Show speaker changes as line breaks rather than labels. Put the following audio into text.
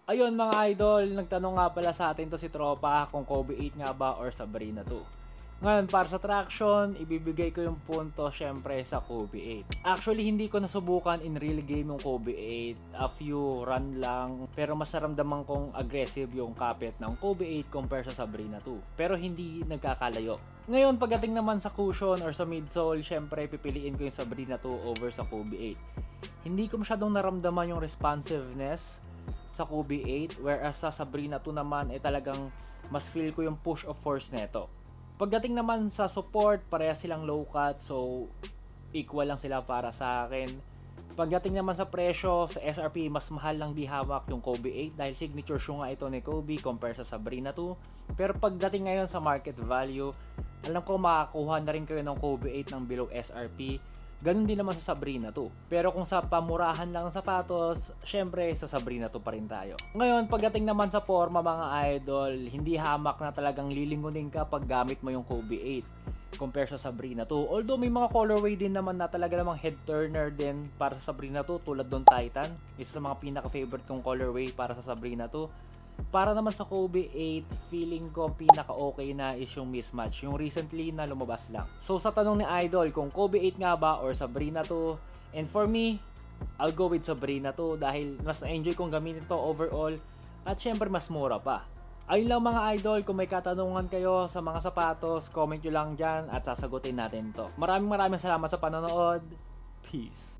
Ayun mga idol, nagtanong nga pala sa atin to si Tropa kung Kobe 8 nga ba or Sabrina 2. Ngayon, para sa traction, ibibigay ko yung punto syempre sa Kobe 8. Actually, hindi ko nasubukan in real game yung Kobe 8. A few run lang. Pero mas naramdaman kong aggressive yung kapit ng Kobe 8 compare sa Sabrina 2. Pero hindi nagkakalayo. Ngayon, pagdating naman sa cushion or sa midsole, syempre pipiliin ko yung Sabrina 2 over sa Kobe 8. Hindi ko masyadong naramdaman yung responsiveness sa Kobe 8, whereas sa Sabrina 2 naman talagang mas feel ko yung push of force neto. Pagdating naman sa support, pareha silang low cut, so equal lang sila para sa akin. Pagdating naman sa presyo, sa SRP, mas mahal lang di hawak yung Kobe 8 dahil signature shoe nga ito ni Kobe compare sa Sabrina 2. Pero pagdating ngayon sa market value, alam ko makakuha na rin kayo ng Kobe 8 ng below SRP. Ganun din naman sa Sabrina 2. Pero kung sa pamurahan lang ng sapatos, syempre sa Sabrina 2 pa rin tayo. Ngayon, pagdating naman sa forma mga idol, hindi hamak na talagang lilingunin ka pag gamit mo yung Kobe 8 compare sa Sabrina 2. Although may mga colorway din naman na talaga namang head turner din para sa Sabrina 2 tulad ng Titan. Isa sa mga pinaka-favorite kong colorway para sa Sabrina 2. Para naman sa Kobe 8, feeling ko pinaka-okay na is yung mismatch, yung recently na lumabas lang. So sa tanong ni Idol kung Kobe 8 nga ba or Sabrina 2, and for me, I'll go with Sabrina 2 dahil mas na-enjoy kong gamitin to overall at syempre mas mura pa. Ayun lang mga idol, kung may katanungan kayo sa mga sapatos, comment nyo lang dyan at sasagutin natin to. Maraming salamat sa panonood. Peace!